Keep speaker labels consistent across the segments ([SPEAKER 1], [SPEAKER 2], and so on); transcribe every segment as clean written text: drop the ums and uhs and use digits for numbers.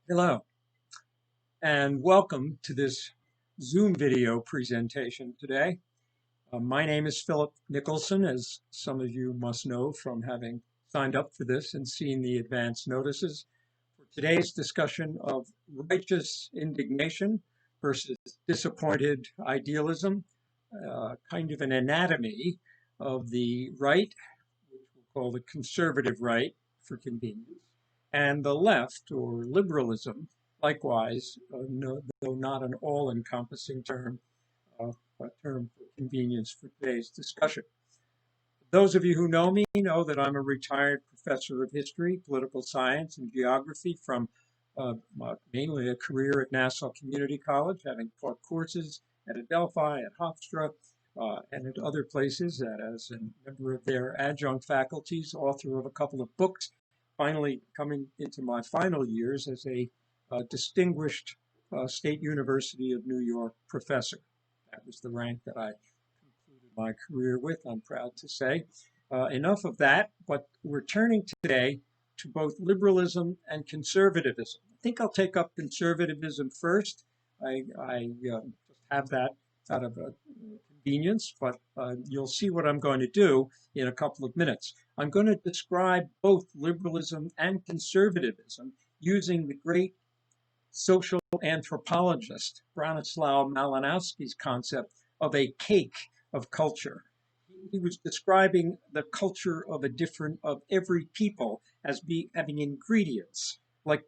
[SPEAKER 1] Hello, and welcome to this Zoom video presentation today. My name is Philip Nicholson, as some of you must know from having signed up for this and seen the advance notices. For today's discussion of righteous indignation versus disappointed idealism, kind of an anatomy of the right, which we'll call the conservative right for convenience, and the left, or liberalism, likewise, though not an all-encompassing term, a term for convenience for today's discussion. Those of you who know me know that I'm a retired professor of history, political science, and geography from mainly a career at Nassau Community College, having taught courses at Adelphi, at Hofstra, and at other places as a member of their adjunct faculties, author of a couple of books, finally coming into my final years as a distinguished State University of New York professor. That was the rank that I concluded my career with, I'm proud to say. Enough of that, but we're turning today to both liberalism and conservatism. I think I'll take up conservatism first. I just have that out of convenience, but you'll see what I'm going to do in a couple of minutes. I'm going to describe both liberalism and conservatism using the great social anthropologist Bronislaw Malinowski's concept of a cake of culture. He was describing the culture of every people as having ingredients like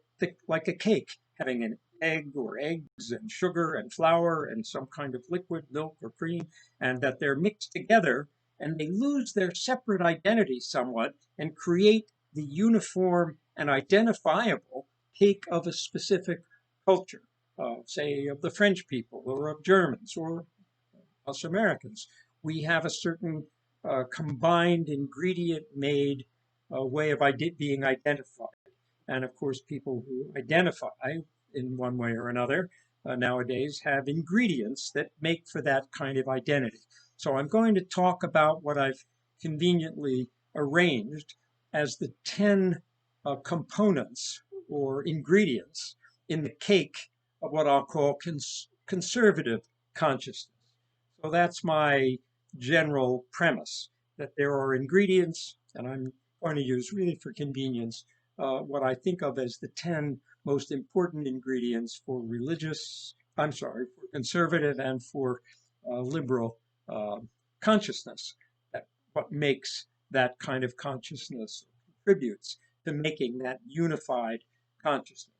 [SPEAKER 1] a cake, having an egg or eggs and sugar and flour and some kind of liquid, milk or cream, and that they're mixed together and they lose their separate identity somewhat and create the uniform and identifiable cake of a specific culture, say of the French people or of Germans or us Americans. We have a certain combined ingredient made way of being identified. And of course, people who identify in one way or another nowadays have ingredients that make for that kind of identity. So I'm going to talk about what I've conveniently arranged as the 10 components or ingredients in the cake of what I'll call conservative consciousness. So that's my general premise, that there are ingredients, and I'm going to use really for convenience what I think of as the 10 most important ingredients for for conservative and for liberal consciousness. What makes that kind of consciousness, contributes to making that unified consciousness.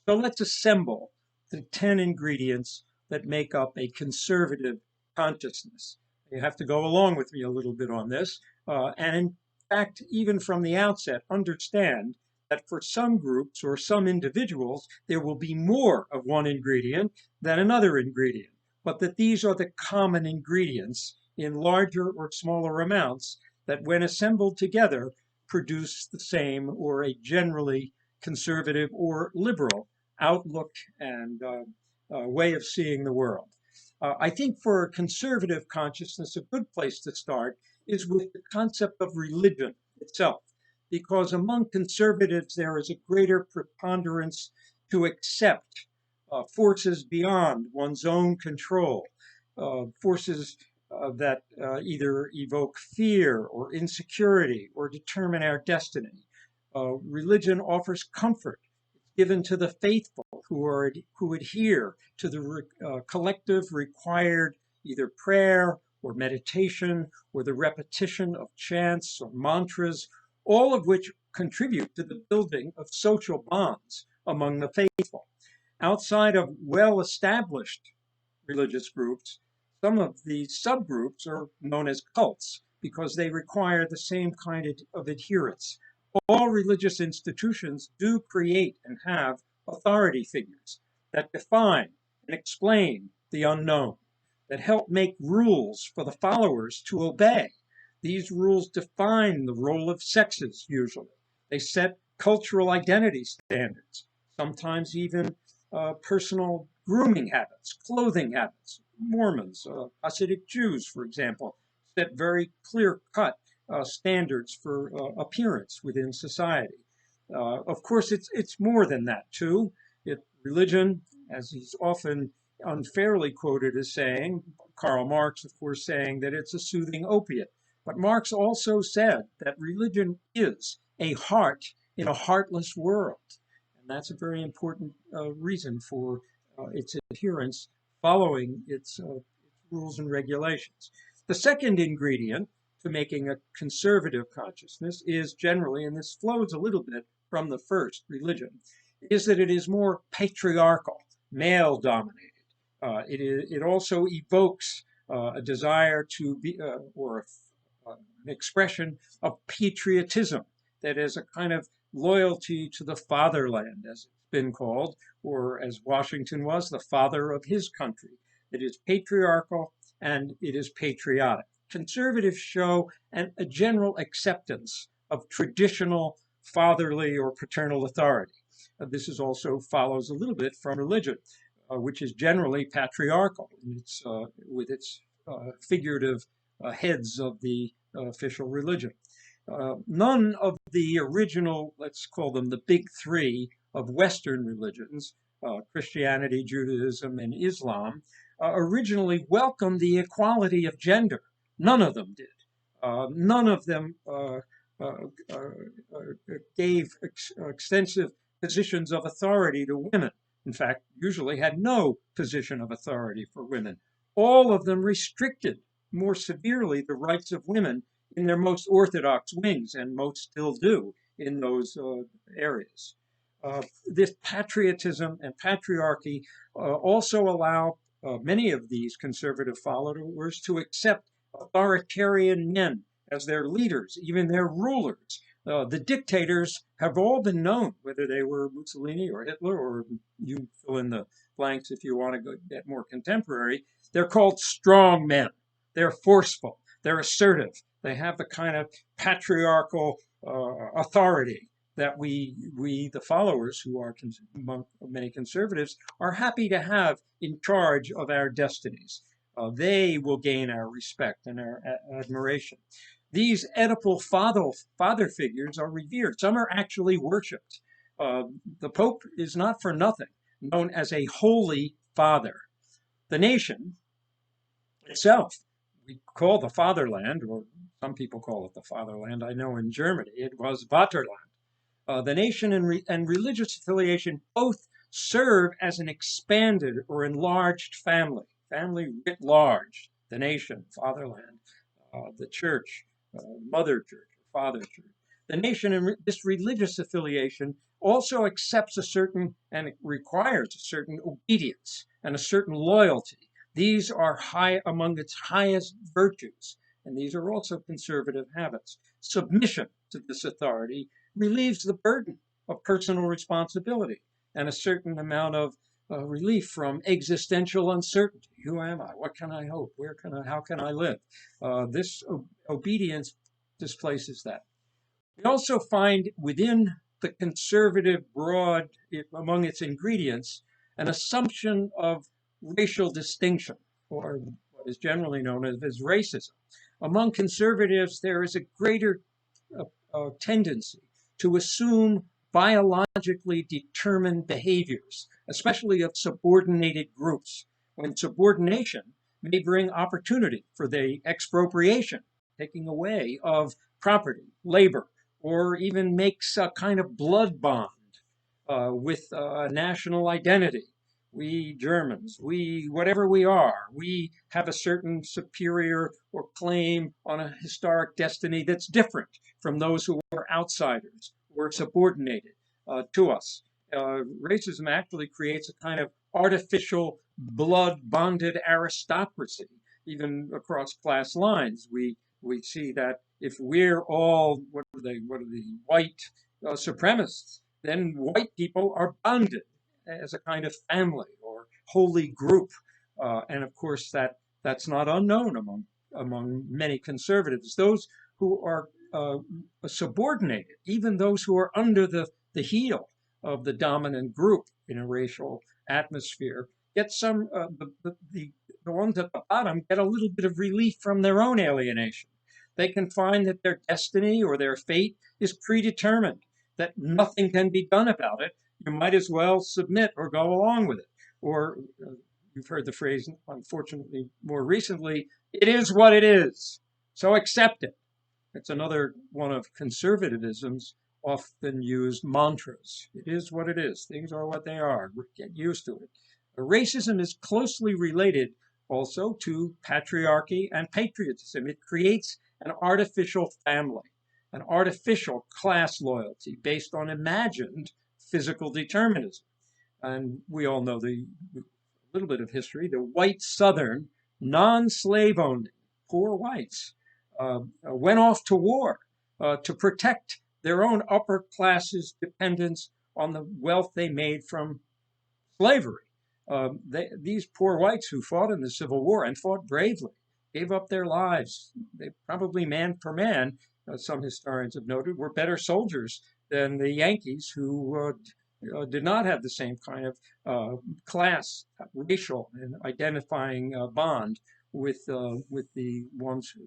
[SPEAKER 1] So let's assemble the 10 ingredients that make up a conservative consciousness. You have to go along with me a little bit on this. And in fact, even from the outset, understand that for some groups or some individuals, there will be more of one ingredient than another ingredient, but that these are the common ingredients in larger or smaller amounts that when assembled together produce the same or a generally conservative or liberal outlook and way of seeing the world. I think for a conservative consciousness, a good place to start is with the concept of religion itself, because among conservatives, there is a greater preponderance to accept forces beyond one's own control, forces that either evoke fear or insecurity or determine our destiny. Religion offers comfort. It's given to the faithful who adhere to the collective required either prayer or meditation or the repetition of chants or mantras, all of which contribute to the building of social bonds among the faithful. Outside of well-established religious groups, some of these subgroups are known as cults because they require the same kind of adherence. All religious institutions do create and have authority figures that define and explain the unknown, that help make rules for the followers to obey. These rules define the role of sexes usually. They set cultural identity standards, sometimes even personal grooming habits, clothing habits. Mormons, Hasidic Jews, for example, set very clear-cut standards for appearance within society. Of course, it's more than that, too. Religion, as he's often unfairly quoted as saying, Karl Marx, of course, saying that it's a soothing opiate. But Marx also said that religion is a heart in a heartless world. And that's a very important reason for its adherence following its rules and regulations. The second ingredient to making a conservative consciousness is generally, and this flows a little bit from the first, religion, is that it is more patriarchal, male dominated. It also evokes a desire to be, or an expression of patriotism, that is a kind of loyalty to the fatherland, as it's been called, or as Washington was, the father of his country. It is patriarchal and it is patriotic. Conservatives show a general acceptance of traditional fatherly or paternal authority. This is also follows a little bit from religion, which is generally patriarchal with its figurative heads of the official religion. None of the original, let's call them the big three of Western religions, Christianity, Judaism, and Islam, originally welcomed the equality of gender. None of them did. None of them gave extensive positions of authority to women. In fact, usually had no position of authority for women. All of them restricted more severely the rights of women in their most orthodox wings, and most still do in those areas. This patriotism and patriarchy also allow many of these conservative followers to accept authoritarian men as their leaders, even their rulers. The dictators have all been known, whether they were Mussolini or Hitler, or you fill in the blanks if you want to get more contemporary. They're called strong men. They're forceful. They're assertive. They have the kind of patriarchal authority that we, the followers, who are among many conservatives, are happy to have in charge of our destinies. They will gain our respect and our admiration. These Oedipal father figures are revered. Some are actually worshipped. The Pope is not for nothing known as a holy father. The nation itself, we call the fatherland, or some people call it the fatherland. I know in Germany it was Vaterland. The nation and religious affiliation both serve as an expanded or enlarged family writ large. The nation, fatherland, the church, mother church, or father church. The nation and this religious affiliation also accepts a certain, and it requires a certain obedience and a certain loyalty. These are high among its highest virtues, and these are also conservative habits. Submission to this authority relieves the burden of personal responsibility and a certain amount of relief from existential uncertainty. Who am I? What can I hope? How can I live? This obedience displaces that. We also find within the conservative broad, among its ingredients, an assumption of racial distinction, or what is generally known as racism. Among conservatives, there is a greater tendency to assume biologically determined behaviors, especially of subordinated groups, when subordination may bring opportunity for the expropriation, taking away of property, labor, or even makes a kind of blood bond with national identity. We Germans, whatever we are, we have a certain superior or claim on a historic destiny that's different from those who are outsiders or subordinated to us. Racism actually creates a kind of artificial blood-bonded aristocracy, even across class lines. We see that if we're all, what are the white supremacists, then white people are bonded as a kind of family or holy group. And of course, that's not unknown among many conservatives. Those who are subordinated, even those who are under the heel of the dominant group in a racial atmosphere, get some, the ones at the bottom get a little bit of relief from their own alienation. They can find that their destiny or their fate is predetermined, that nothing can be done about it, you might as well submit or go along with it. Or you've heard the phrase, unfortunately, more recently, it is what it is, so accept it. It's another one of conservatism's often used mantras. It is what it is. Things are what they are. Get used to it. Racism is closely related also to patriarchy and patriotism. It creates an artificial family, an artificial class loyalty based on imagined physical determinism. And we all know the little bit of history. The white Southern, non-slave owning, poor whites went off to war to protect their own upper classes' dependence on the wealth they made from slavery. These poor whites who fought in the Civil War and fought bravely, gave up their lives. They probably man for man, some historians have noted, were better soldiers than the Yankees who did not have the same kind of class, racial, and identifying bond with the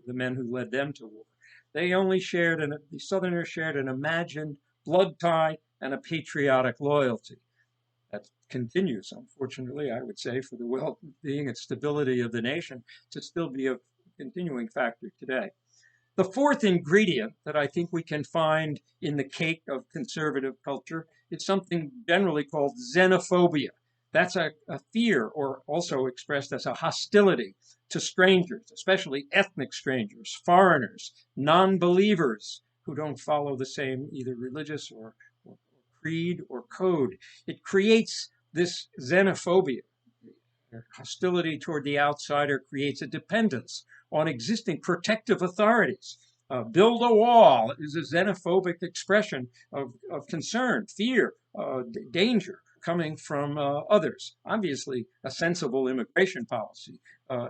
[SPEAKER 1] men who led them to war. They only shared, the Southerners shared an imagined blood tie and a patriotic loyalty. That continues, unfortunately, I would say, for the well-being and stability of the nation to still be a continuing factor today. The fourth ingredient that I think we can find in the cake of conservative culture is something generally called xenophobia. That's a fear, or also expressed as a hostility to strangers, especially ethnic strangers, foreigners, non-believers who don't follow the same either religious or creed or code. It creates this xenophobia. Hostility toward the outsider creates a dependence on existing protective authorities. Build a wall is a xenophobic expression of concern, fear, danger coming from others. Obviously, a sensible immigration policy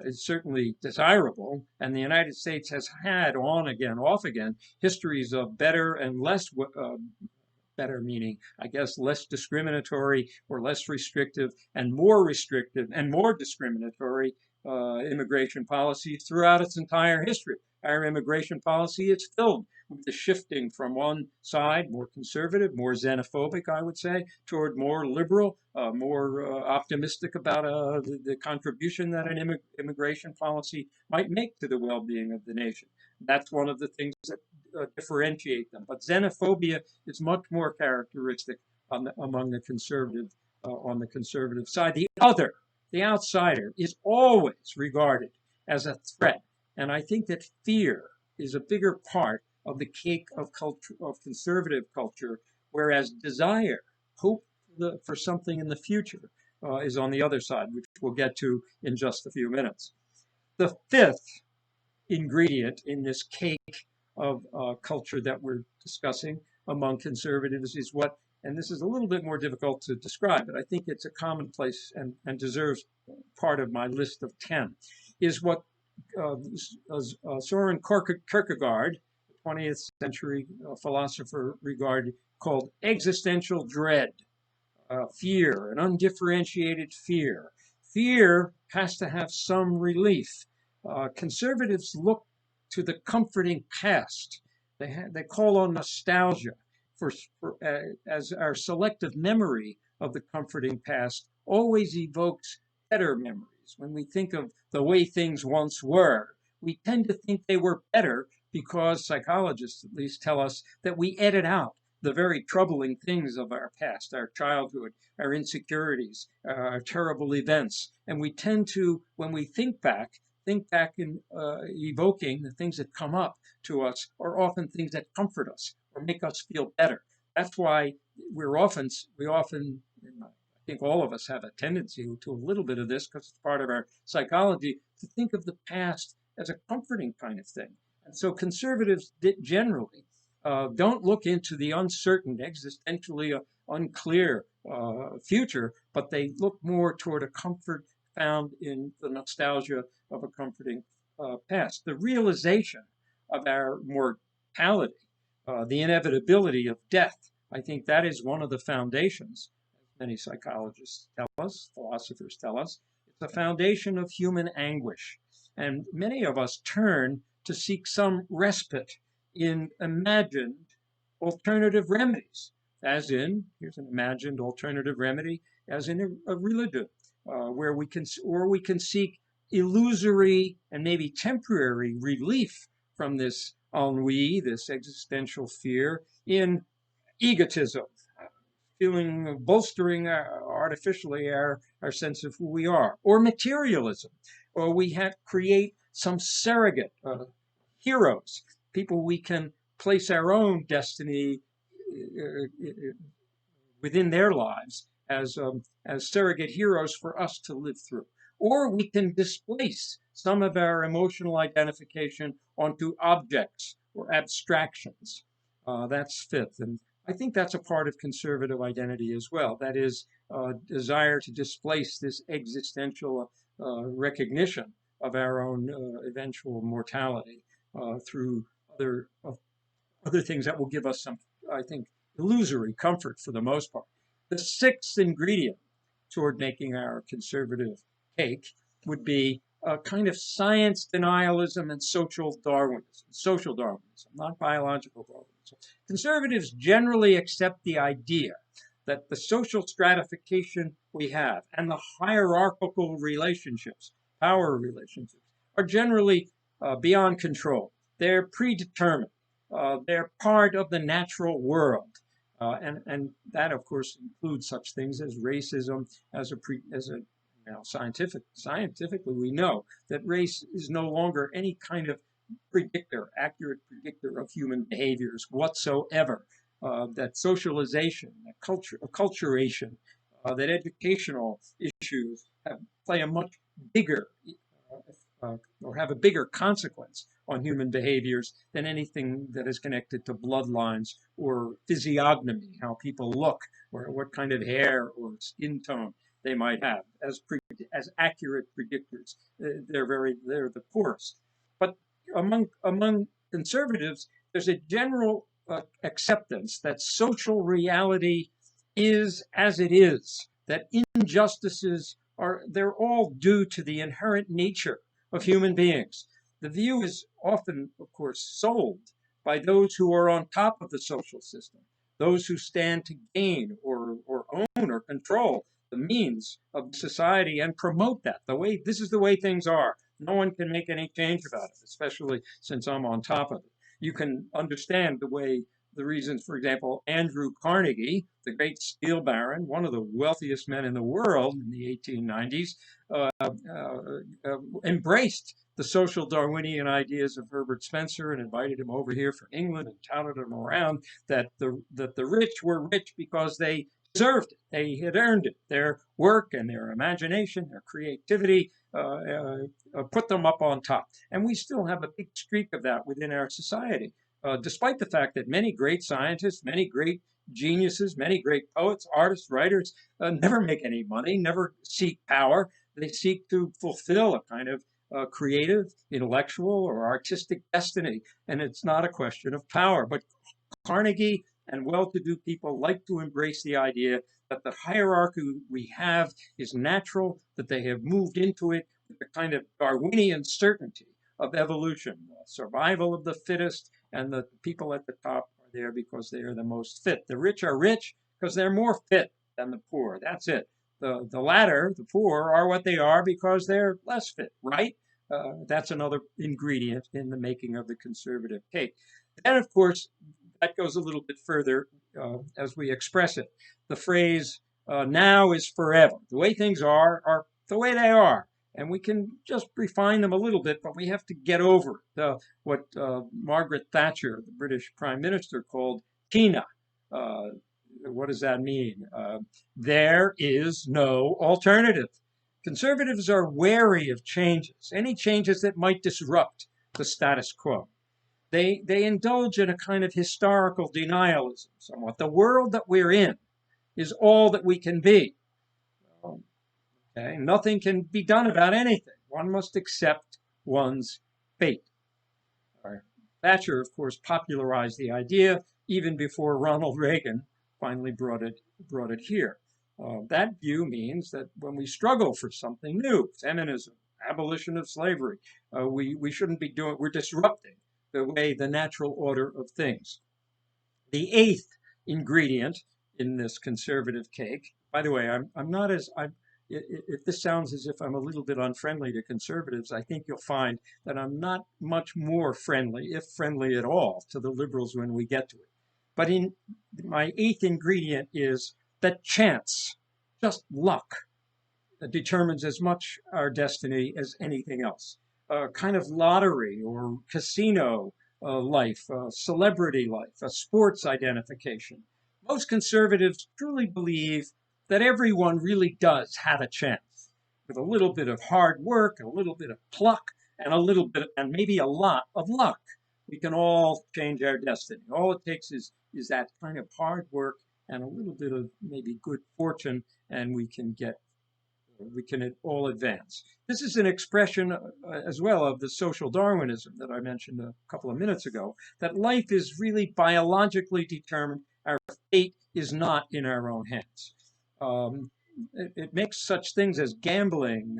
[SPEAKER 1] is certainly desirable, and the United States has had on again, off again, histories of better and less better meaning, I guess, less discriminatory or less restrictive and more discriminatory immigration policies throughout its entire history. Our immigration policy is filled with the shifting from one side, more conservative, more xenophobic, I would say, toward more liberal, more optimistic about the contribution that an immigration policy might make to the well-being of the nation. That's one of the things that differentiate them. But xenophobia is much more characteristic among the conservative, on the conservative side. The other, the outsider, is always regarded as a threat. And I think that fear is a bigger part of the cake of culture, of conservative culture, whereas desire, hope for something in the future, is on the other side, which we'll get to in just a few minutes. The fifth ingredient in this cake of culture that we're discussing among conservatives is what, and this is a little bit more difficult to describe, but I think it's a commonplace and deserves part of my list of 10, is what Soren Kierkegaard, 20th century philosopher, called existential dread, fear, an undifferentiated fear. Fear has to have some relief. Conservatives look to the comforting past. They call on nostalgia as our selective memory of the comforting past always evokes better memories. When we think of the way things once were, we tend to think they were better because psychologists at least tell us that we edit out the very troubling things of our past, our childhood, our insecurities, our terrible events. And we tend to, when we think back in evoking the things that come up to us are often things that comfort us or make us feel better. That's why we often, I think all of us have a tendency to a little bit of this because it's part of our psychology, to think of the past as a comforting kind of thing. And so conservatives generally don't look into the uncertain, existentially unclear future, but they look more toward a comfort found in the nostalgia of a comforting past. The realization of our mortality, the inevitability of death, I think that is one of the foundations, as many psychologists tell us, philosophers tell us. It's the foundation of human anguish. And many of us turn to seek some respite in imagined alternative remedies as in, here's an imagined alternative remedy, as in a religion, where we can seek illusory and maybe temporary relief from this ennui, this existential fear, in egotism, bolstering artificially our sense of who we are, or materialism, or we create some surrogate heroes, people we can place our own destiny within their lives as surrogate heroes for us to live through. Or we can displace some of our emotional identification onto objects or abstractions. That's fifth. And I think that's a part of conservative identity as well. That is, desire to displace this existential recognition of our own eventual mortality through other things that will give us some, I think, illusory comfort for the most part. The sixth ingredient toward making our conservative cake would be a kind of science denialism and social Darwinism, not biological Darwinism. Conservatives generally accept the idea that the social stratification we have and the hierarchical relationships, power relationships, are generally beyond control. They're predetermined. They're part of the natural world. And that, of course, includes such things as racism, scientifically, we know that race is no longer any kind of accurate predictor of human behaviors whatsoever. That socialization, that acculturation, that educational issues play a much bigger or have a bigger consequence on human behaviors than anything that is connected to bloodlines or physiognomy, how people look, or what kind of hair or skin tone they might have as accurate predictors. They're the poorest. But among conservatives, there's a general acceptance that social reality is as it is, that injustices they're all due to the inherent nature of human beings. The view is often, of course, sold by those who are on top of the social system, those who stand to gain or own or control the means of society and promote that. This is the way things are. No one can make any change about it, especially since I'm on top of it. You can understand the reasons, for example, Andrew Carnegie, the great steel baron, one of the wealthiest men in the world in the 1890s, embraced the social Darwinian ideas of Herbert Spencer and invited him over here from England and touted him around that the rich were rich because they deserved it. They had earned it. Their work and their imagination, their creativity put them up on top. And we still have a big streak of that within our society, despite the fact that many great scientists, many great geniuses, many great poets, artists, writers never make any money, never seek power. They seek to fulfill a kind of creative, intellectual, or artistic destiny. And it's not a question of power. But Carnegie and well-to-do people like to embrace the idea that the hierarchy we have is natural, that they have moved into it with the kind of Darwinian certainty of evolution, survival of the fittest, and the people at the top are there because they are the most fit. The rich are rich because they're more fit than the poor. That's it. The latter, the poor, are what they are because they're less fit, right? That's another ingredient in the making of the conservative cake. And of course, that goes a little bit further as we express it. The phrase, now is forever. The way things are the way they are. And we can just refine them a little bit, but we have to get over what Margaret Thatcher, the British Prime Minister, called Tina. What does that mean? There is no alternative. Conservatives are wary of changes, any changes that might disrupt the status quo. They indulge in a kind of historical denialism somewhat. The world that we're in is all that we can be. Okay? Nothing can be done about anything. One must accept one's fate. Thatcher, of course, popularized the idea even before Ronald Reagan finally brought it here. That view means that when we struggle for something new, feminism, abolition of slavery, we shouldn't be we're disrupting the natural order of things. The eighth ingredient in this conservative cake. By the way, I'm not as, if this sounds as if I'm a little bit unfriendly to conservatives, I think you'll find that I'm not much more friendly, if friendly at all, to the liberals when we get to it. But in my eighth ingredient is that chance, just luck, determines as much our destiny as anything else. A kind of lottery or casino life, celebrity life, a sports identification. Most conservatives truly believe that everyone really does have a chance. With a little bit of hard work, a little bit of pluck, and a little bit, and maybe a lot of luck, we can all change our destiny. All it takes is that kind of hard work and a little bit of maybe good fortune, and we can all advance. This is an expression as well of the social Darwinism that I mentioned a couple of minutes ago, that life is really biologically determined. Our fate is not in our own hands. It makes such things as gambling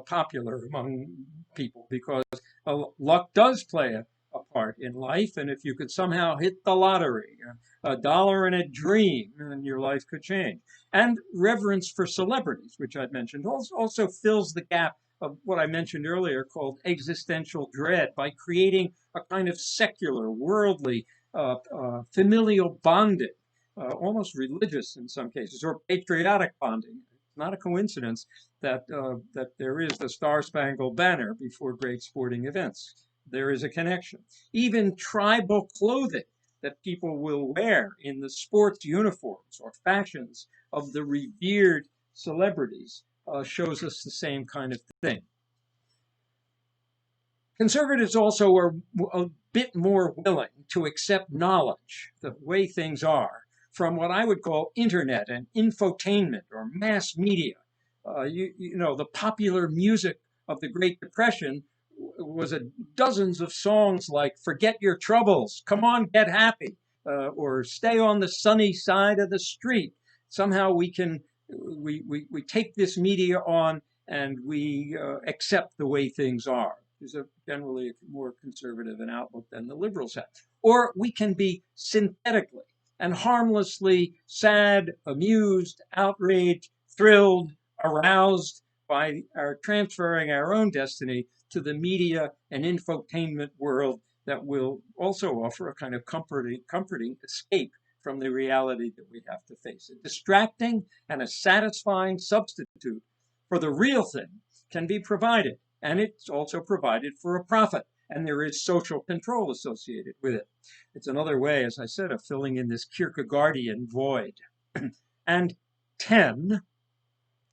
[SPEAKER 1] popular among people because luck does play a part in life. And if you could somehow hit the lottery, a dollar in a dream, and your life could change. And reverence for celebrities, which I've mentioned, also fills the gap of what I mentioned earlier called existential dread by creating a kind of secular, worldly, familial bonding, almost religious in some cases, or patriotic bonding. It's not a coincidence that there is the Star-Spangled Banner before great sporting events. There is a connection. Even tribal clothing that people will wear in the sports uniforms or fashions of the revered celebrities shows us the same kind of thing. Conservatives also are a bit more willing to accept knowledge, the way things are, from what I would call internet and infotainment or mass media. You know, the popular music of the Great Depression was dozens of songs like "Forget Your Troubles," "Come On, Get Happy," or "Stay on the Sunny Side of the Street." Somehow we take this media on and we accept the way things are. There's generally more conservative an outlook than the liberals have. Or we can be synthetically and harmlessly sad, amused, outraged, thrilled, aroused by transferring our own destiny to the media and infotainment world that will also offer a kind of comforting escape from the reality that we have to face. A distracting and a satisfying substitute for the real thing can be provided, and it's also provided for a profit, and there is social control associated with it. It's another way, as I said, of filling in this Kierkegaardian void. And 10,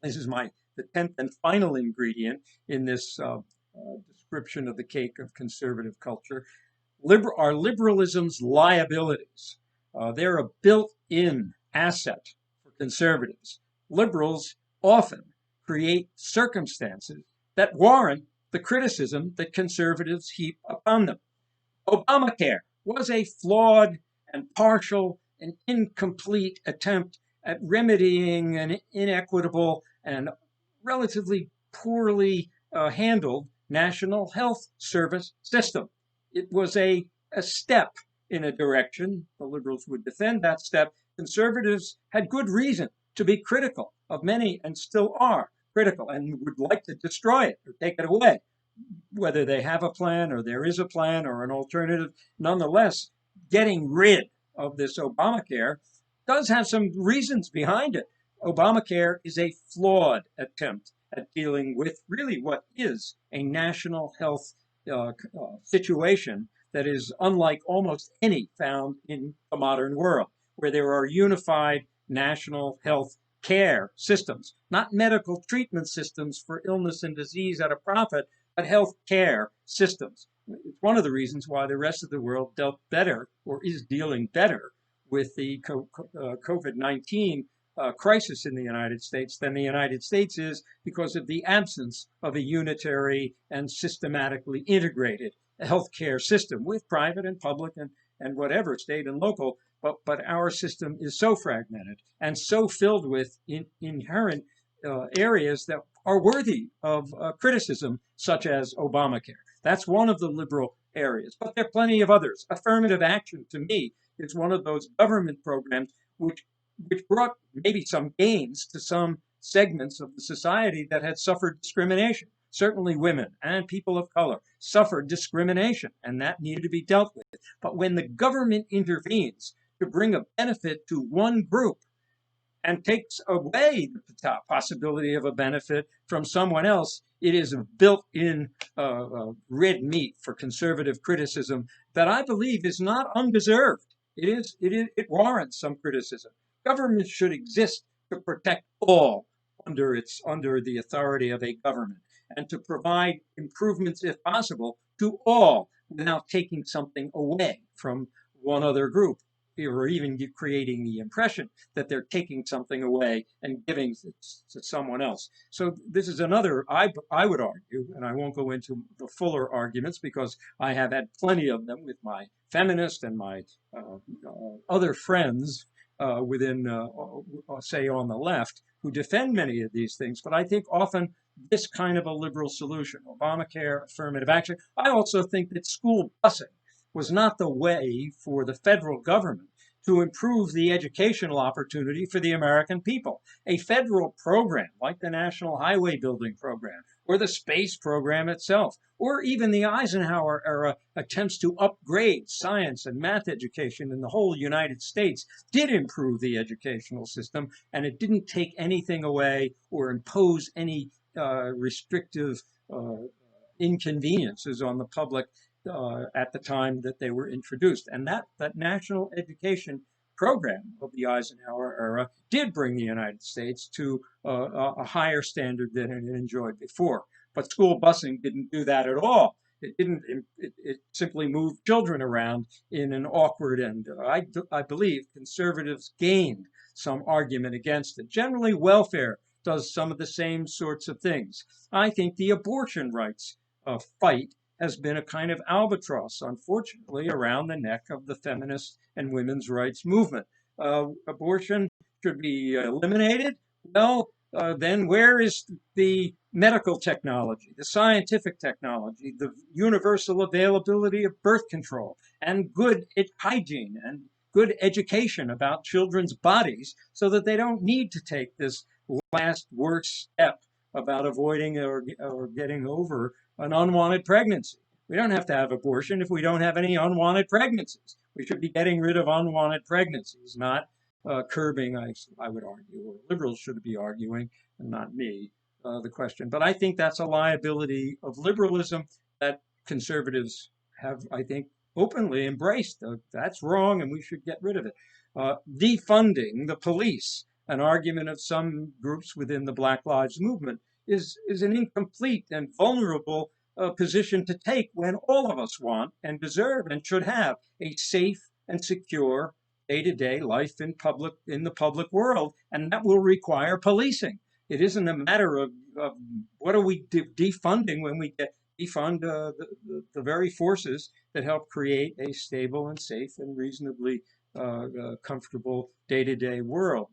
[SPEAKER 1] this is the 10th and final ingredient in this description of the cake of conservative culture, are liberalism's liabilities. They're a built-in asset for conservatives. Liberals often create circumstances that warrant the criticism that conservatives heap upon them. Obamacare was a flawed and partial and incomplete attempt at remedying an inequitable and relatively poorly handled National Health Service system. It was a step in a direction. The liberals would defend that step. Conservatives had good reason to be critical of many, and still are critical, and would like to destroy it or take it away. Whether they have a plan or there is a plan or an alternative, nonetheless, getting rid of this Obamacare does have some reasons behind it. Obamacare is a flawed attempt at dealing with really what is a national health situation that is unlike almost any found in the modern world, where there are unified national health care systems, not medical treatment systems for illness and disease at a profit, but health care systems. It's one of the reasons why the rest of the world dealt better, or is dealing better, with the COVID-19 crisis in the United States than the United States is, because of the absence of a unitary and systematically integrated healthcare system with private and public and whatever, state and local. But our system is so fragmented and so filled with inherent areas that are worthy of criticism, such as Obamacare. That's one of the liberal areas, but there are plenty of others. Affirmative action, to me, is one of those government programs which which brought maybe some gains to some segments of the society that had suffered discrimination. Certainly women and people of color suffered discrimination, and that needed to be dealt with. But when the government intervenes to bring a benefit to one group and takes away the possibility of a benefit from someone else, it is a built-in red meat for conservative criticism that I believe is not undeserved. It warrants some criticism. Government should exist to protect all under the authority of a government, and to provide improvements, if possible, to all without taking something away from one other group, or even creating the impression that they're taking something away and giving to someone else. So this is another, I would argue, and I won't go into the fuller arguments because I have had plenty of them with my feminist and my other friends within, say, on the left, who defend many of these things. But I think often this kind of a liberal solution, Obamacare, affirmative action. I also think that school busing was not the way for the federal government to improve the educational opportunity for the American people. A federal program like the National Highway Building Program, or the space program itself, or even the Eisenhower era attempts to upgrade science and math education in the whole United States, did improve the educational system, and it didn't take anything away or impose any restrictive inconveniences on the public at the time that they were introduced. And that national education program of the Eisenhower era did bring the United States to a higher standard than it enjoyed before. But school busing didn't do that at all. It simply moved children around in an awkward, and I believe conservatives gained some argument against it. Generally, welfare does some of the same sorts of things. I think the abortion rights fight has been a kind of albatross, unfortunately, around the neck of the feminist and women's rights movement. Abortion should be eliminated. Well, then where is the medical technology, the scientific technology, the universal availability of birth control, and good hygiene and good education about children's bodies so that they don't need to take this last worst step about avoiding or getting over an unwanted pregnancy? We don't have to have abortion if we don't have any unwanted pregnancies. We should be getting rid of unwanted pregnancies, not curbing, I would argue, or liberals should be arguing, and not me, the question. But I think that's a liability of liberalism that conservatives have, I think, openly embraced. That's wrong, and we should get rid of it. Defunding the police, an argument of some groups within the Black Lives Movement, is an incomplete and vulnerable position to take when all of us want and deserve and should have a safe and secure day-to-day life in the public world, and that will require policing. It isn't a matter of what are we defunding when we defund the very forces that help create a stable and safe and reasonably comfortable day-to-day world.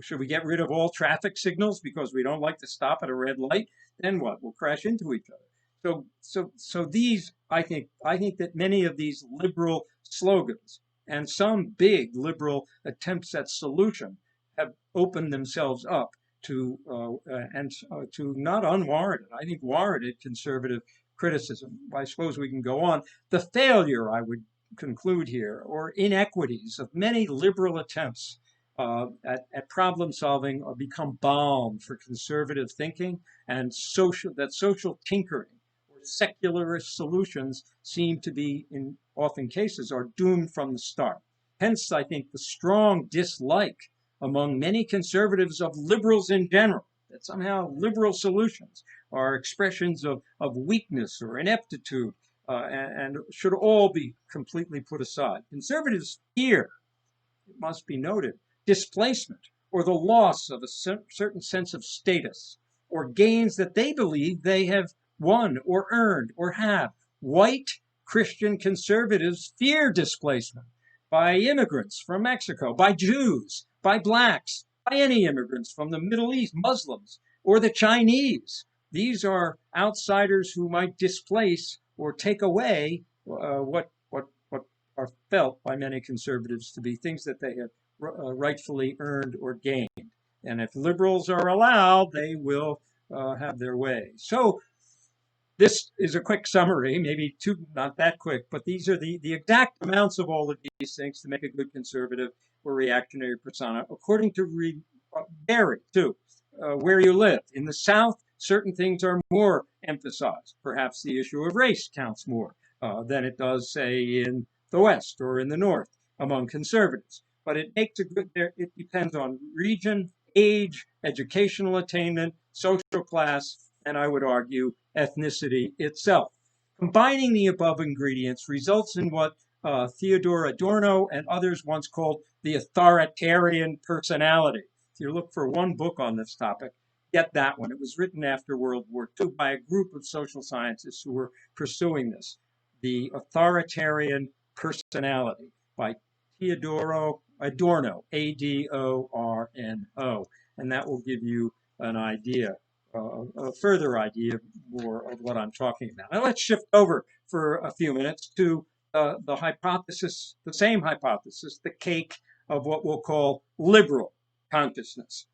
[SPEAKER 1] Should we get rid of all traffic signals because we don't like to stop at a red light? Then what? We'll crash into each other. So these, I think that many of these liberal slogans and some big liberal attempts at solution have opened themselves up to to not unwarranted, I think warranted conservative criticism. I suppose we can go on. The failure, I would conclude here, or inequities of many liberal attempts at problem solving are become balm for conservative thinking, and social tinkering or secularist solutions seem to be, in often cases, are doomed from the start. Hence, I think the strong dislike among many conservatives of liberals in general, that somehow liberal solutions are expressions of weakness or ineptitude, and should all be completely put aside. Conservatives fear, it must be noted, displacement or the loss of a certain sense of status or gains that they believe they have won or earned or have. White Christian conservatives fear displacement by immigrants from Mexico, by Jews, by blacks, by any immigrants from the Middle East, Muslims, or the Chinese. These are outsiders who might displace or take away what are felt by many conservatives to be things that they have rightfully earned or gained. And if liberals are allowed, they will have their way. So this is a quick summary, maybe not that quick, but these are the exact amounts of all of these things to make a good conservative or reactionary persona, according to vary too, where you live. In the South, certain things are more emphasized. Perhaps the issue of race counts more than it does, say, in the West or in the North among conservatives. But it makes a good, it depends on region, age, educational attainment, social class, and I would argue ethnicity itself. Combining the above ingredients results in what Theodore Adorno and others once called the authoritarian personality. If you look for one book on this topic, get that one. It was written after World War II by a group of social scientists who were pursuing this. The Authoritarian Personality by Theodore Adorno, Adorno, and that will give you an idea, a further idea more of what I'm talking about. Now let's shift over for a few minutes to the hypothesis, the same hypothesis, the cake of what we'll call liberal consciousness.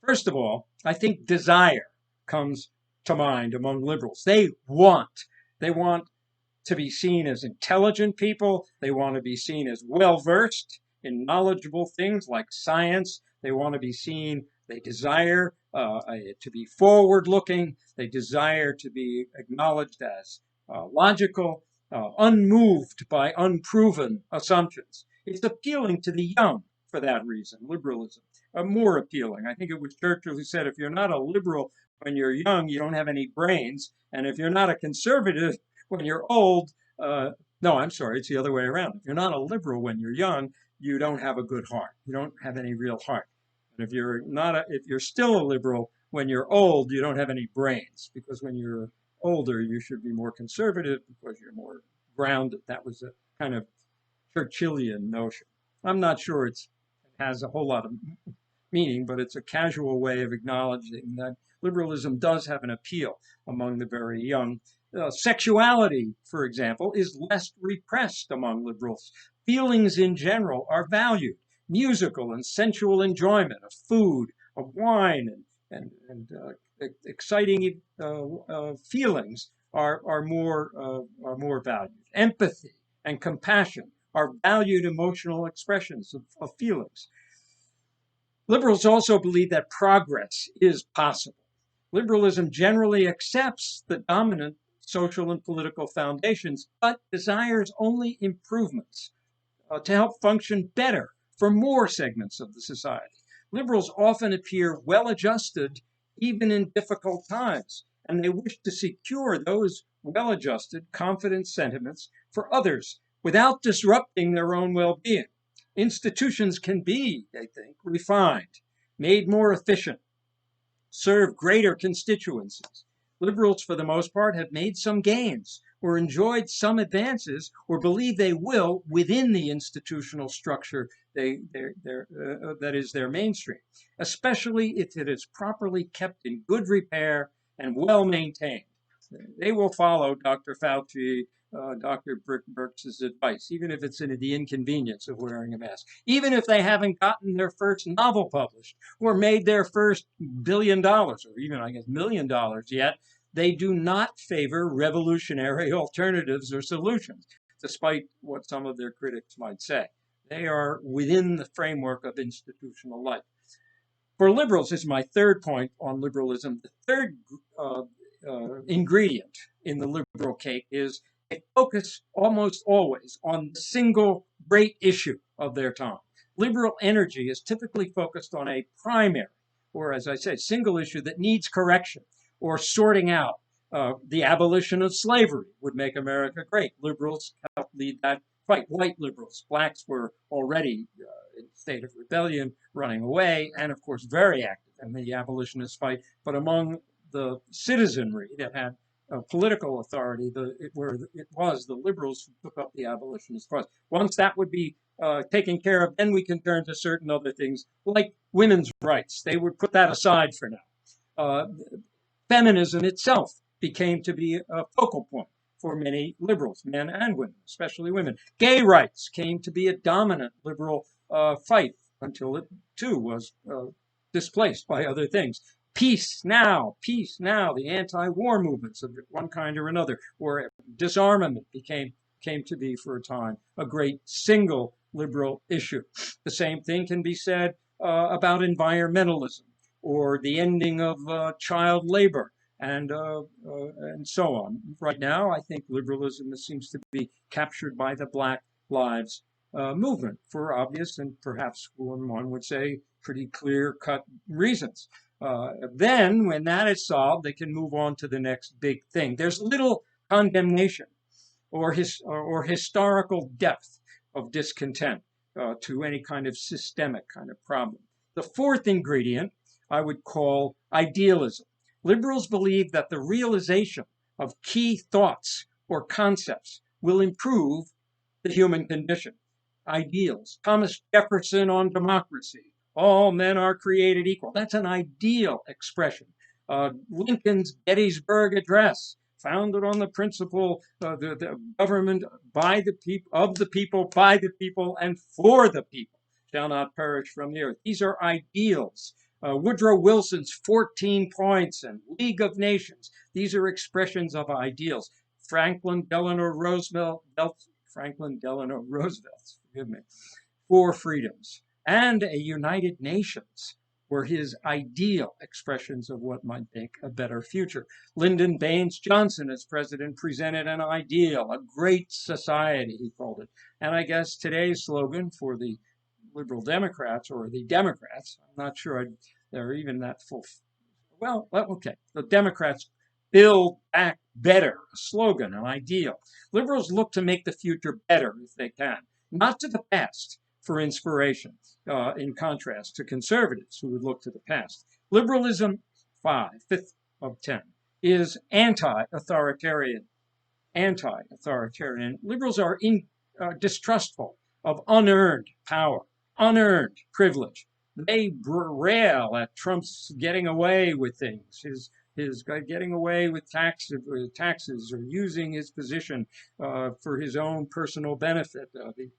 [SPEAKER 1] First of all, I think desire comes to mind among liberals. They want to be seen as intelligent people. They want to be seen as well-versed in knowledgeable things like science. They want to be seen, they desire to be forward-looking. They desire to be acknowledged as logical, unmoved by unproven assumptions. It's appealing to the young for that reason, liberalism. More appealing. I think it was Churchill who said, if you're not a liberal when you're young, you don't have any brains. And if you're not a conservative when you're old, no, I'm sorry, it's the other way around. If you're not a liberal when you're young, you don't have a good heart. You don't have any real heart. And if you're still a liberal when you're old, you don't have any brains, because when you're older, you should be more conservative because you're more grounded. That was a kind of Churchillian notion. I'm not sure it has a whole lot of meaning, but it's a casual way of acknowledging that liberalism does have an appeal among the very young. Sexuality, for example, is less repressed among liberals. Feelings in general are valued. Musical and sensual enjoyment of food, of wine, and exciting feelings are more valued. Empathy and compassion are valued emotional expressions of feelings. Liberals also believe that progress is possible. Liberalism generally accepts the dominant social and political foundations, but desires only improvements to help function better for more segments of the society. Liberals often appear well-adjusted even in difficult times, and they wish to secure those well-adjusted, confident sentiments for others without disrupting their own well-being. Institutions can be, they think, refined, made more efficient, serve greater constituencies. Liberals, for the most part, have made some gains or enjoyed some advances or believe they will within the institutional structure that is their mainstream, especially if it is properly kept in good repair and well maintained. They will follow Dr. Fauci, Dr. Birx's advice, even if it's the inconvenience of wearing a mask, even if they haven't gotten their first novel published or made their first $1 billion or even, I guess, $1 million yet. They do not favor revolutionary alternatives or solutions, despite what some of their critics might say. They are within the framework of institutional life. For liberals, this is my third point on liberalism. The third ingredient in the liberal cake is they focus almost always on the single great issue of their time. Liberal energy is typically focused on a primary, or as I say, single issue that needs correction or sorting out. The abolition of slavery would make America great. Liberals helped lead that fight. White liberals, blacks were already in a state of rebellion, running away, and of course very active in the abolitionist fight. But among the citizenry that had political authority, it was the liberals who took up the abolitionist cause. Once that would be taken care of, then we can turn to certain other things like women's rights. They would put that aside for now. Feminism itself became to be a focal point for many liberals, men and women, especially women. Gay rights came to be a dominant liberal fight until it too was displaced by other things. Peace now, the anti-war movements of one kind or another, or disarmament came to be for a time a great single liberal issue. The same thing can be said about environmentalism or the ending of child labor and so on. Right now, I think liberalism seems to be captured by the Black Lives movement for obvious and perhaps one would say pretty clear-cut reasons. Then, when that is solved, they can move on to the next big thing. There's little condemnation or historical depth of discontent to any kind of systemic kind of problem. The fourth ingredient I would call idealism. Liberals believe that the realization of key thoughts or concepts will improve the human condition. Ideals. Thomas Jefferson on democracy. All men are created equal. That's an ideal expression. Lincoln's Gettysburg Address, founded on the principle of the government by the people, of the people, by the people, and for the people, shall not perish from the earth. These are ideals. Woodrow Wilson's 14 points and League of Nations. These are expressions of ideals. Franklin Delano Roosevelt, forgive me, 4 freedoms, and a United Nations were his ideal expressions of what might make a better future. Lyndon Baines Johnson, as president, presented an ideal, a great society, he called it. And I guess today's slogan for the Liberal Democrats, or the Democrats, I'm not sure they're even that full. Well, okay, the Democrats, build back better, a slogan, an ideal. Liberals look to make the future better if they can, not to the past for inspiration, in contrast to conservatives who would look to the past. Liberalism, 5th of 10, is anti-authoritarian. Liberals are distrustful of unearned power, unearned privilege. They rail at Trump's getting away with things, his getting away with taxes or using his position for his own personal benefit. The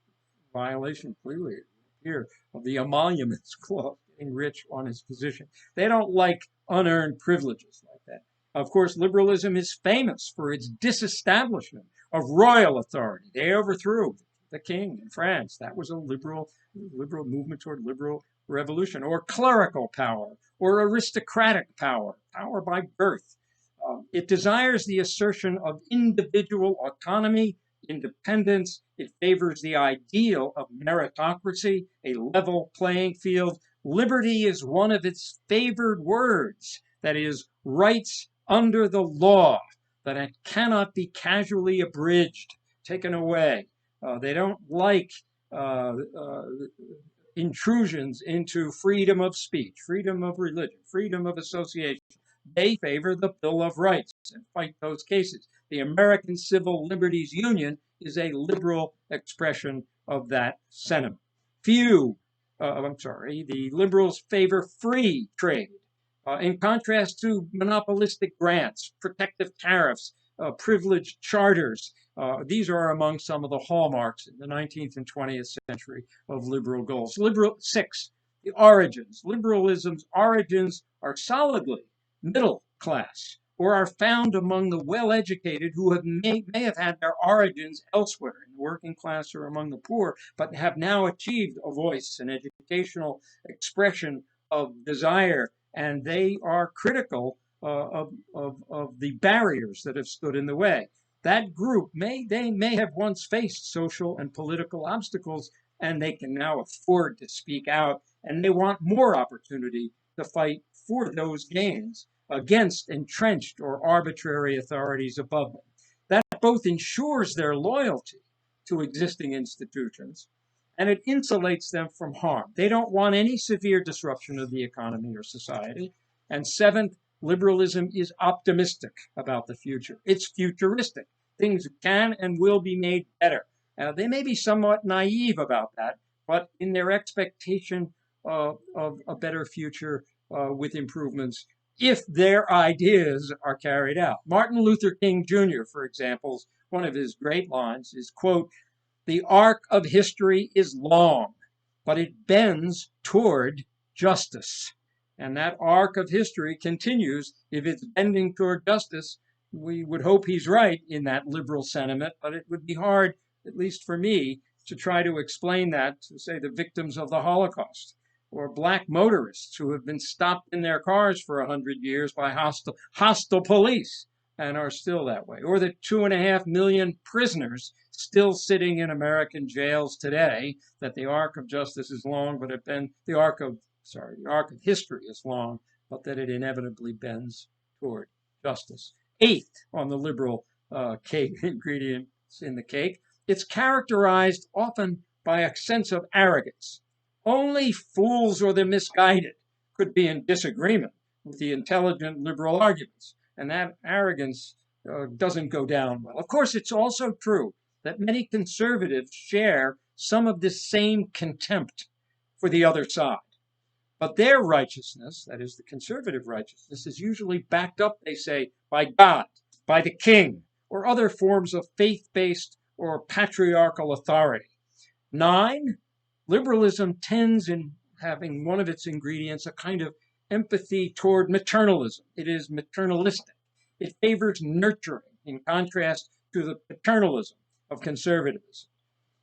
[SPEAKER 1] violation clearly here of the emoluments clause, getting rich on his position. They don't like unearned privileges like that. Of course, liberalism is famous for its disestablishment of royal authority. They overthrew the king in France. That was a liberal movement toward liberal revolution. Or clerical power, or aristocratic power, power by birth. It desires the assertion of individual autonomy, independence. It favors the ideal of meritocracy, a level playing field. Liberty is one of its favored words, that is, rights under the law, that it cannot be casually abridged, taken away. They don't like intrusions into freedom of speech, freedom of religion, freedom of association. They favor the Bill of Rights and fight those cases. The American Civil Liberties Union is a liberal expression of that sentiment. The liberals favor free trade, in contrast to monopolistic grants, protective tariffs, privileged charters. These are among some of the hallmarks in the 19th and 20th century of liberal goals. 6, the origins. Liberalism's origins are solidly middle class, or are found among the well-educated who may have had their origins elsewhere, in the working class or among the poor, but have now achieved a voice, an educational expression of desire, and they are critical of the barriers that have stood in the way. That group may have once faced social and political obstacles, and they can now afford to speak out, and they want more opportunity to fight for those gains against entrenched or arbitrary authorities above them. That both ensures their loyalty to existing institutions, and it insulates them from harm. They don't want any severe disruption of the economy or society. And 7th, liberalism is optimistic about the future. It's futuristic. Things can and will be made better. They may be somewhat naive about that, but in their expectation of a better future with improvements, if their ideas are carried out. Martin Luther King Jr., for example, one of his great lines is, quote, "The arc of history is long. but it bends toward justice. And that arc of history continues. If it's bending toward justice, we would hope he's right in that liberal sentiment, but it would be hard, at least for me, to try to explain that to, say, the victims of the Holocaust or black motorists who have been stopped in their cars for 100 years by hostile police and are still that way, or the 2.5 million prisoners still sitting in American jails today, that the arc of justice is long, but the arc of history is long, but that it inevitably bends toward justice. 8 on the liberal cake ingredients in the cake. It's characterized often by a sense of arrogance. Only fools or the misguided could be in disagreement with the intelligent liberal arguments, and that arrogance doesn't go down well. Of course, it's also true that many conservatives share some of this same contempt for the other side. But their righteousness, that is the conservative righteousness, is usually backed up, they say, by God, by the king, or other forms of faith-based or patriarchal authority. 9, liberalism tends, in having one of its ingredients, a kind of empathy toward maternalism. It is maternalistic. It favors nurturing, in contrast to the paternalism of conservatism.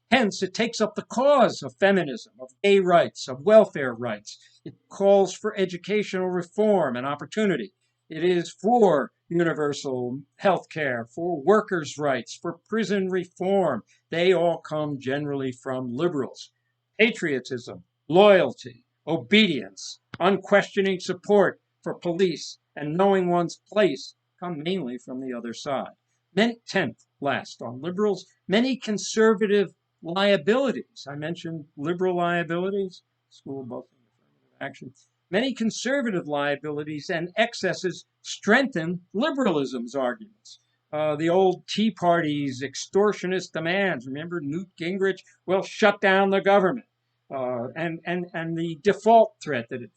[SPEAKER 1] Hence, it takes up the cause of feminism, of gay rights, of welfare rights. It calls for educational reform and opportunity. It is for universal health care, for workers' rights, for prison reform. They all come generally from liberals. Patriotism, loyalty, obedience, unquestioning support for police, and knowing one's place come mainly from the other side. 10th, last on liberals, many conservative liabilities. I mentioned liberal liabilities, school busing, affirmative action. Many conservative liabilities and excesses strengthen liberalism's arguments. The old Tea Party's extortionist demands. Remember Newt Gingrich? Well, shut down the government. And the default threat that it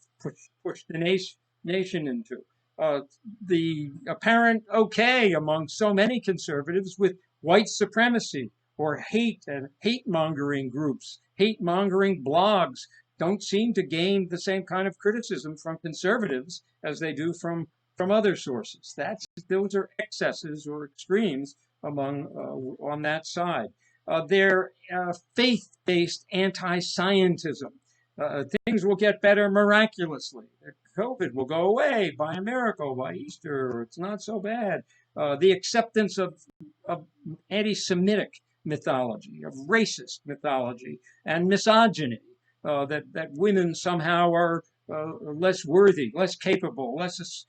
[SPEAKER 1] pushed the nation into. The apparent okay among so many conservatives with white supremacy or hate and hate-mongering groups, hate-mongering blogs don't seem to gain the same kind of criticism from conservatives as they do from other sources. Those are excesses or extremes among on that side. Their faith-based anti-scientism. Things will get better miraculously. COVID will go away by a miracle, by Easter. It's not so bad. The acceptance of anti-Semitic mythology, of racist mythology, and misogyny, that women somehow are less worthy, less capable, less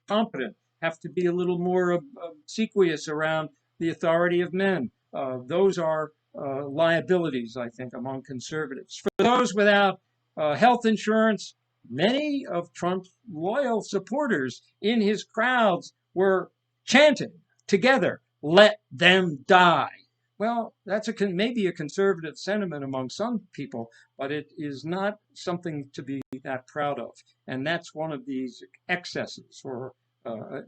[SPEAKER 1] competent, have to be a little more obsequious around the authority of men. Those are liabilities, I think, among conservatives. For those without health insurance, many of Trump's loyal supporters in his crowds were chanting together, "Let them die." Well, that's maybe a conservative sentiment among some people, but it is not something to be that proud of. And that's one of these excesses, or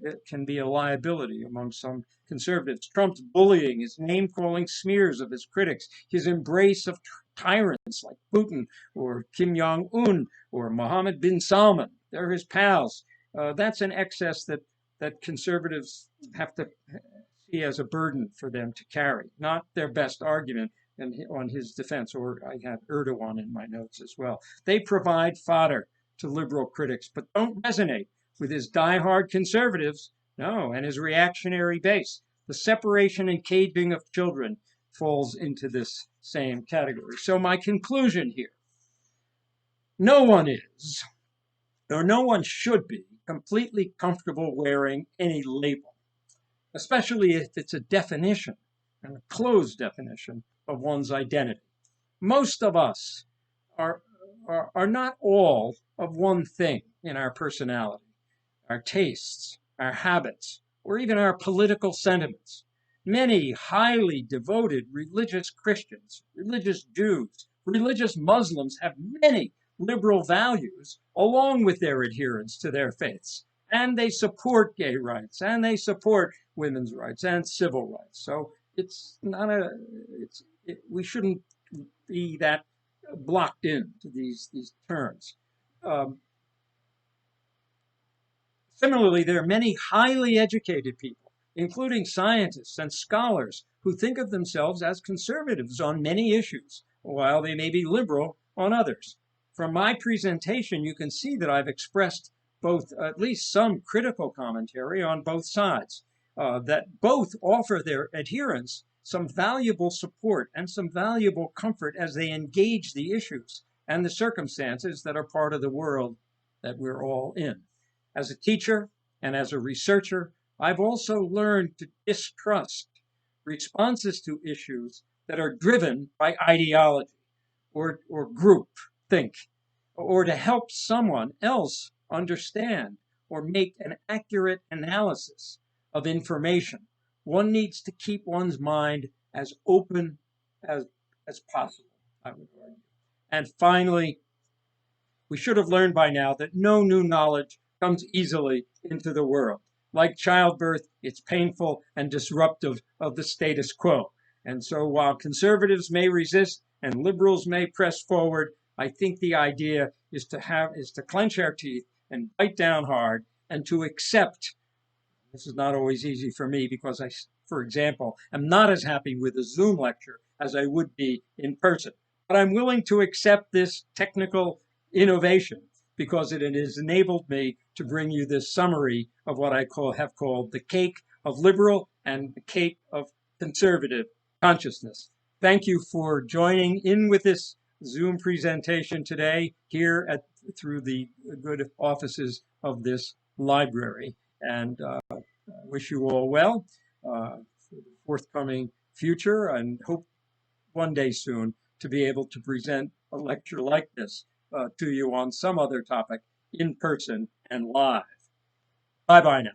[SPEAKER 1] it can be a liability among some conservatives. Trump's bullying, his name-calling smears of his critics, his embrace of tyrants like Putin or Kim Jong-un or Mohammed bin Salman. They're his pals. That's an excess that conservatives have to see as a burden for them to carry, not their best argument on his defense, or I have Erdogan in my notes as well. They provide fodder to liberal critics, but don't resonate with his diehard conservatives, no, and his reactionary base. The separation and caging of children falls into this same category. So my conclusion here, no one is, or no one should be, completely comfortable wearing any label, especially if it's a definition, and a closed definition of one's identity. Most of us are not all of one thing in our personality, our tastes, our habits, or even our political sentiments. Many highly devoted religious Christians, religious Jews, religious Muslims have many liberal values along with their adherence to their faiths. And they support gay rights, and they support women's rights and civil rights. So it's not we shouldn't be that blocked into these terms. Similarly, there are many highly educated people, including scientists and scholars, who think of themselves as conservatives on many issues, while they may be liberal on others. From my presentation, you can see that I've expressed both at least some critical commentary on both sides, that both offer their adherents some valuable support and some valuable comfort as they engage the issues and the circumstances that are part of the world that we're all in. As a teacher and as a researcher, I've also learned to distrust responses to issues that are driven by ideology or group think, or to help someone else understand or make an accurate analysis of information. One needs to keep one's mind as open as possible, I would argue. And finally, we should have learned by now that no new knowledge comes easily into the world. Like childbirth, it's painful and disruptive of the status quo. And so while conservatives may resist and liberals may press forward, I think the idea is to clench our teeth and bite down hard and to accept. This is not always easy for me because I, for example, am not as happy with a Zoom lecture as I would be in person. But I'm willing to accept this technical innovation because it has enabled me to bring you this summary of what I have called the cake of liberal and the cake of conservative consciousness. Thank you for joining in with this Zoom presentation today here through the good offices of this library. And I wish you all well for the forthcoming future, and hope one day soon to be able to present a lecture like this to you on some other topic in person and live. Bye-bye now.